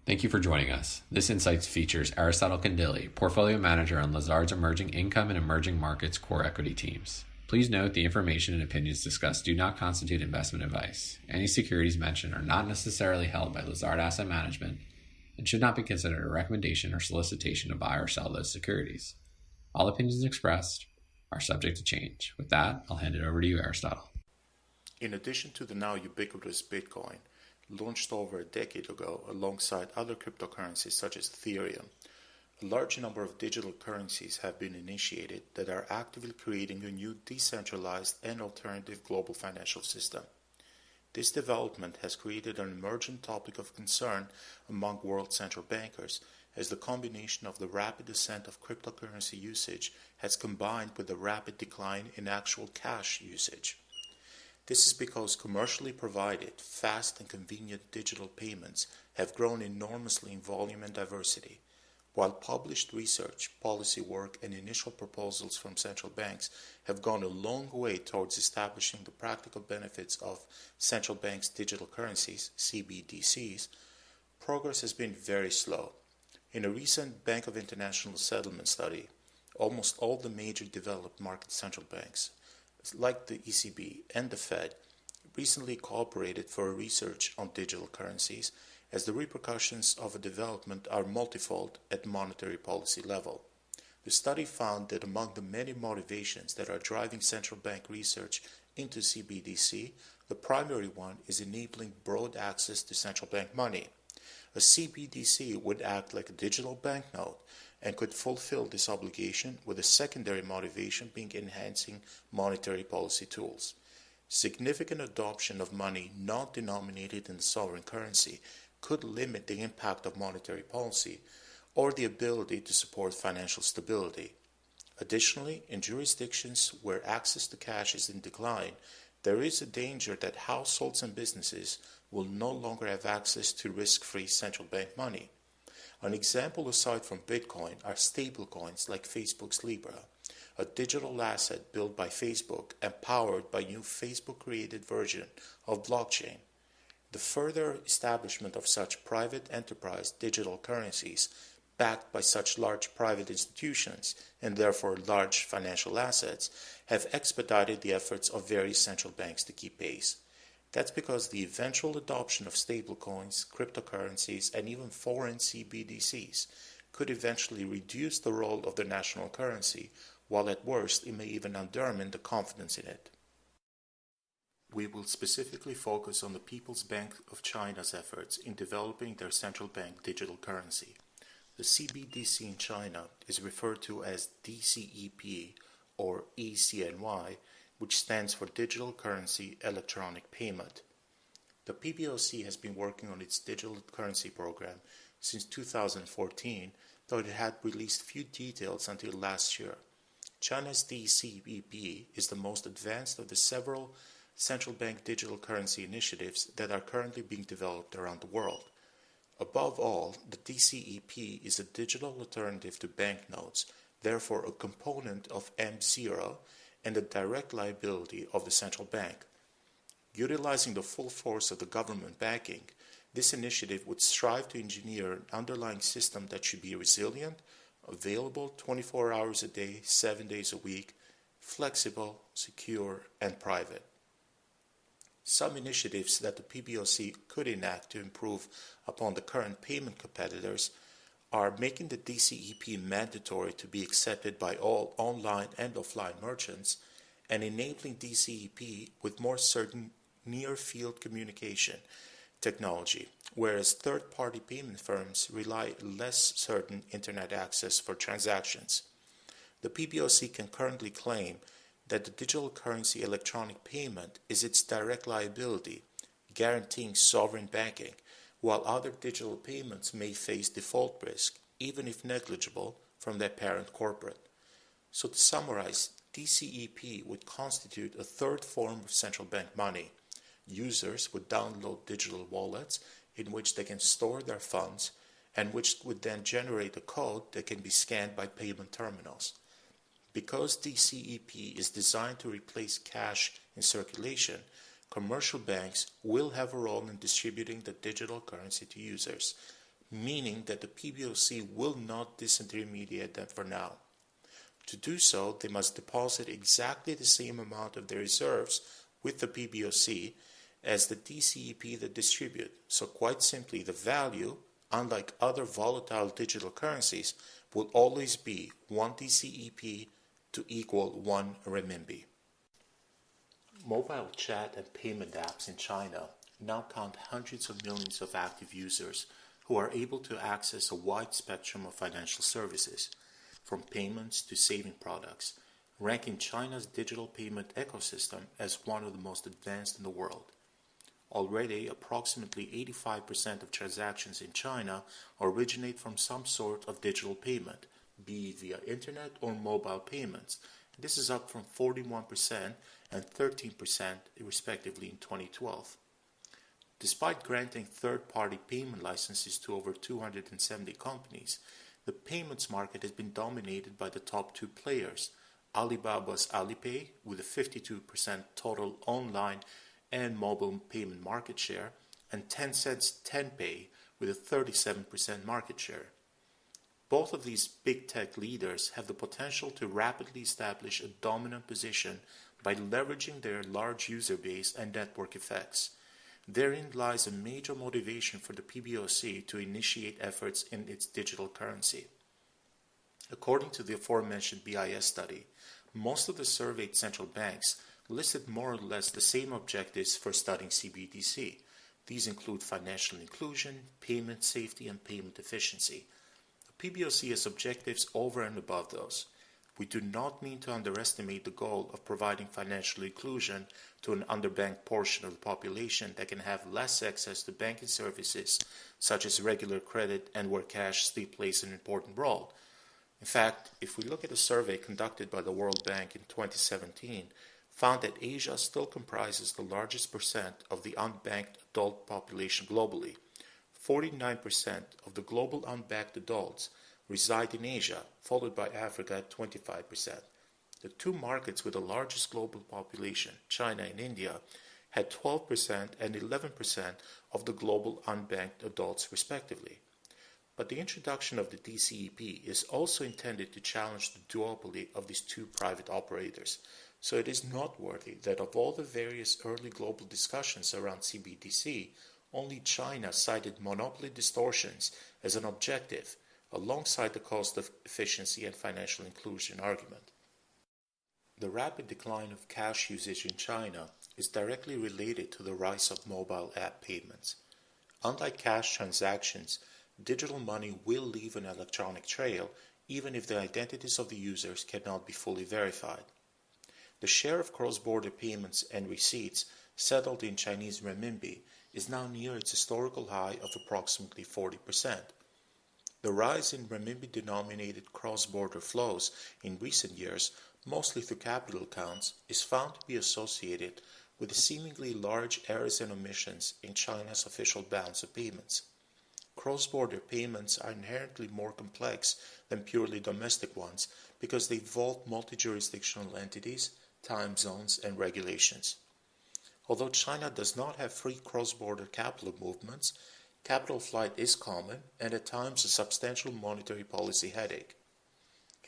Thank you for joining us. This Insights features Aristotle Candili, Portfolio Manager on Lazard's Emerging Income and Emerging Markets Core Equity teams. Please note the information and opinions discussed do not constitute investment advice. Any securities mentioned are not necessarily held by Lazard Asset Management and should not be considered a recommendation or solicitation to buy or sell those securities. All opinions expressed are subject to change. With that, I'll hand it over to you, Aristotle. In addition to the now ubiquitous Bitcoin, launched over a decade ago alongside other cryptocurrencies such as Ethereum, a large number of digital currencies have been initiated that are actively creating a new decentralized and alternative global financial system. This development has created an emergent topic of concern among world central bankers, as the combination of the rapid ascent of cryptocurrency usage has combined with the rapid decline in actual cash usage. This is because commercially provided, fast and convenient digital payments have grown enormously in volume and diversity, while published research, policy work, and initial proposals from central banks have gone a long way towards establishing the practical benefits of central banks' digital currencies, CBDCs. Progress has been very slow. In a recent Bank of International Settlement study, almost all the major developed market central banks, like the ECB and the Fed, recently cooperated for research on digital currencies, as the repercussions of a development are multifold at monetary policy level. The study found that among the many motivations that are driving central bank research into CBDC, the primary one is enabling broad access to central bank money. A CBDC would act like a digital banknote and could fulfill this obligation, with a secondary motivation being enhancing monetary policy tools. Significant adoption of money not denominated in the sovereign currency could limit the impact of monetary policy or the ability to support financial stability. Additionally, in jurisdictions where access to cash is in decline, there is a danger that households and businesses will no longer have access to risk-free central bank money. An example aside from Bitcoin are stablecoins like Facebook's Libra, a digital asset built by Facebook and powered by a new Facebook-created version of blockchain. The further establishment of such private enterprise digital currencies, backed by such large private institutions and therefore large financial assets, have expedited the efforts of various central banks to keep pace. That's because the eventual adoption of stablecoins, cryptocurrencies, and even foreign CBDCs could eventually reduce the role of the national currency, while at worst it may even undermine the confidence in it. We will specifically focus on the People's Bank of China's efforts in developing their central bank digital currency. The CBDC in China is referred to as DCEP or ECNY, which stands for Digital Currency Electronic Payment. The PBOC has been working on its digital currency program since 2014, though it had released few details until last year. China's DCEP is the most advanced of the several central bank digital currency initiatives that are currently being developed around the world. Above all, the DCEP is a digital alternative to banknotes, therefore a component of M0 and the direct liability of the central bank. Utilizing the full force of the government backing, this initiative would strive to engineer an underlying system that should be resilient, available 24 hours a day, 7 days a week, flexible, secure, and private. Some initiatives that the PBOC could enact to improve upon the current payment competitors are making the DCEP mandatory to be accepted by all online and offline merchants, and enabling DCEP with more certain near-field communication technology, whereas third-party payment firms rely less certain internet access for transactions. The PBOC can currently claim that the digital currency electronic payment is its direct liability, guaranteeing sovereign banking, while other digital payments may face default risk, even if negligible, from their parent corporate. So to summarize, DCEP would constitute a third form of central bank money. Users would download digital wallets in which they can store their funds, and which would then generate a code that can be scanned by payment terminals. Because DCEP is designed to replace cash in circulation, commercial banks will have a role in distributing the digital currency to users. meaning that the PBOC will not disintermediate them for now. To do so, they must deposit exactly the same amount of their reserves with the PBOC as the DCEP that distribute. So quite simply, the value, unlike other volatile digital currencies, will always be 1 DCEP to equal 1 renminbi. Mobile chat and payment apps in China now count hundreds of millions of active users who are able to access a wide spectrum of financial services, from payments to saving products, ranking China's digital payment ecosystem as one of the most advanced in the world. Already, approximately 85% of transactions in China originate from some sort of digital payment, be it via internet or mobile payments. This is up from 41% and 13% respectively in 2012. Despite granting third-party payment licenses to over 270 companies, the payments market has been dominated by the top two players, Alibaba's Alipay with a 52% total online and mobile payment market share, and Tencent's Tenpay with a 37% market share. Both of these big tech leaders have the potential to rapidly establish a dominant position by leveraging their large user base and network effects. Therein lies a major motivation for the PBOC to initiate efforts in its digital currency. According to the aforementioned BIS study, most of the surveyed central banks listed more or less the same objectives for studying CBDC. These include financial inclusion, payment safety, and payment efficiency. The PBOC has objectives over and above those. We do not mean to underestimate the goal of providing financial inclusion to an underbanked portion of the population that can have less access to banking services such as regular credit and where cash still plays an important role. In fact, if we look at a survey conducted by the World Bank in 2017, found that Asia still comprises the largest percent of the unbanked adult population globally. 49% of the global unbanked adults reside in Asia, followed by Africa at 25%. The two markets with the largest global population, China and India, had 12% and 11% of the global unbanked adults respectively. But the introduction of the DCEP is also intended to challenge the duopoly of these two private operators. So it is noteworthy that of all the various early global discussions around CBDC, only China cited monopoly distortions as an objective, alongside the cost of efficiency and financial inclusion argument. The rapid decline of cash usage in China is directly related to the rise of mobile app payments. Unlike cash transactions, digital money will leave an electronic trail even if the identities of the users cannot be fully verified. The share of cross-border payments and receipts settled in Chinese renminbi is now near its historical high of approximately 40%. The rise in renminbi-denominated cross-border flows in recent years, mostly through capital accounts, is found to be associated with the seemingly large errors and omissions in China's official balance of payments. Cross-border payments are inherently more complex than purely domestic ones because they involve multi-jurisdictional entities, time zones, and regulations. Although China does not have free cross-border capital movements, capital flight is common and at times a substantial monetary policy headache.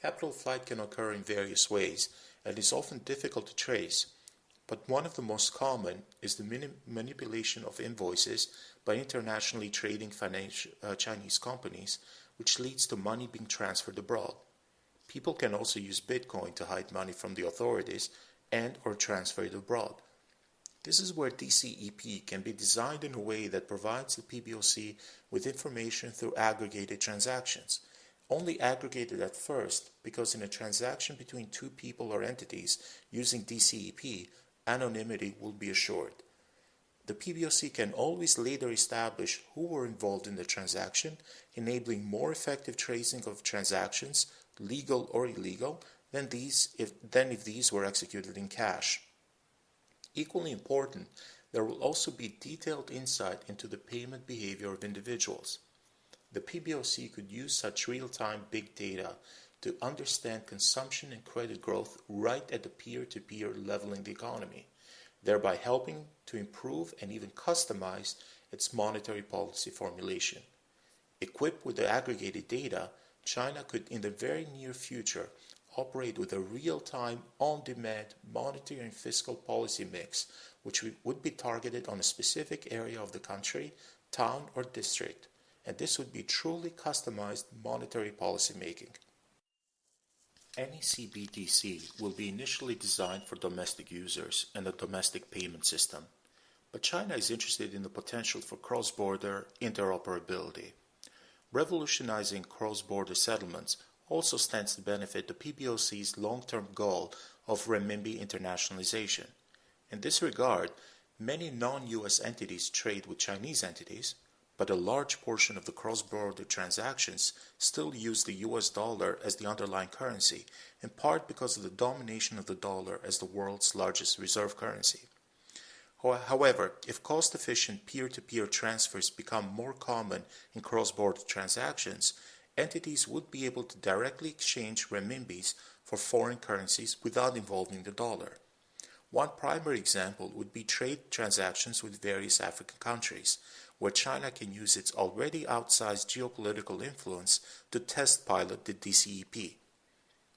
Capital flight can occur in various ways and is often difficult to trace, but one of the most common is the manipulation of invoices by internationally trading Chinese companies, which leads to money being transferred abroad. People can also use Bitcoin to hide money from the authorities and or transfer it abroad. This is where DCEP can be designed in a way that provides the PBOC with information through aggregated transactions. Only aggregated at first because in a transaction between two people or entities using DCEP, anonymity will be assured. The PBOC can always later establish who were involved in the transaction, enabling more effective tracing of transactions, legal or illegal, than if these were executed in cash. Equally important, there will also be detailed insight into the payment behavior of individuals. The PBOC could use such real-time big data to understand consumption and credit growth right at the peer-to-peer level in the economy, thereby helping to improve and even customize its monetary policy formulation. Equipped with the aggregated data, China could in the very near future operate with a real-time, on-demand monetary and fiscal policy mix which would be targeted on a specific area of the country, town or district, and this would be truly customized monetary policy making. Any CBDC will be initially designed for domestic users and a domestic payment system, but China is interested in the potential for cross-border interoperability. Revolutionizing cross-border settlements also stands to benefit the PBOC's long-term goal of renminbi internationalization. In this regard, many non-US entities trade with Chinese entities, but a large portion of the cross-border transactions still use the US dollar as the underlying currency, in part because of the domination of the dollar as the world's largest reserve currency. However, if cost-efficient peer-to-peer transfers become more common in cross-border transactions, entities would be able to directly exchange renminbis for foreign currencies without involving the dollar. One primary example would be trade transactions with various African countries, where China can use its already outsized geopolitical influence to test pilot the DCEP.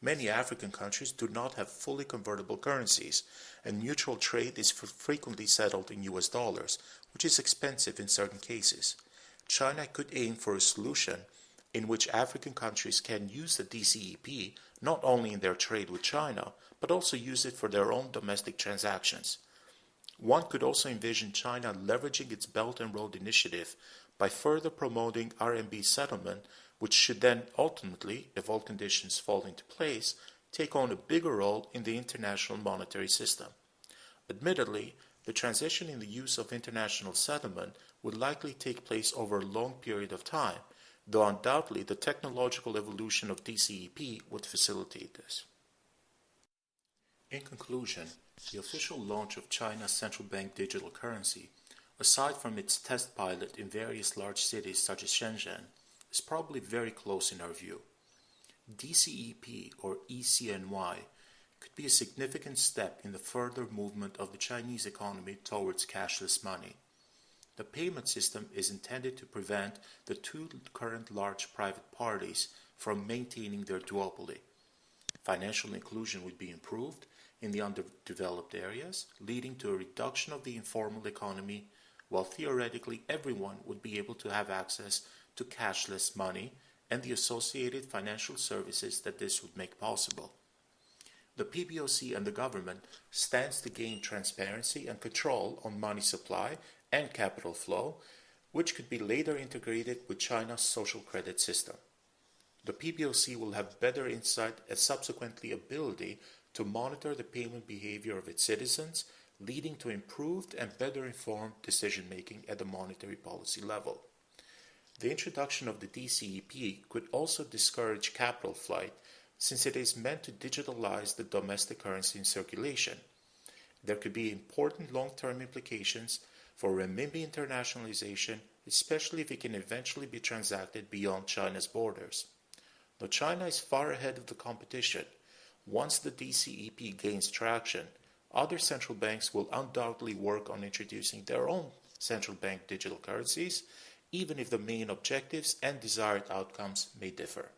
Many African countries do not have fully convertible currencies, and mutual trade is frequently settled in US dollars, which is expensive in certain cases. China could aim for a solution in which African countries can use the DCEP not only in their trade with China, but also use it for their own domestic transactions. One could also envision China leveraging its Belt and Road Initiative by further promoting RMB settlement, which should then ultimately, if all conditions fall into place, take on a bigger role in the international monetary system. Admittedly, the transition in the use of international settlement would likely take place over a long period of time, though undoubtedly the technological evolution of DCEP would facilitate this. In conclusion, the official launch of China's central bank digital currency, aside from its test pilot in various large cities such as Shenzhen, is probably very close in our view. DCEP, or ECNY, could be a significant step in the further movement of the Chinese economy towards cashless money. The payment system is intended to prevent the two current large private parties from maintaining their duopoly. Financial inclusion would be improved in the underdeveloped areas, leading to a reduction of the informal economy, while theoretically everyone would be able to have access to cashless money and the associated financial services that this would make possible. The PBOC and the government stands to gain transparency and control on money supply and capital flow, which could be later integrated with China's social credit system. The PBOC will have better insight and subsequently ability to monitor the payment behavior of its citizens, leading to improved and better informed decision-making at the monetary policy level. The introduction of the DCEP could also discourage capital flight, since it is meant to digitalize the domestic currency in circulation. There could be important long-term implications for renminbi internationalization, especially if it can eventually be transacted beyond China's borders. Though China is far ahead of the competition, once the DCEP gains traction, other central banks will undoubtedly work on introducing their own central bank digital currencies, even if the main objectives and desired outcomes may differ.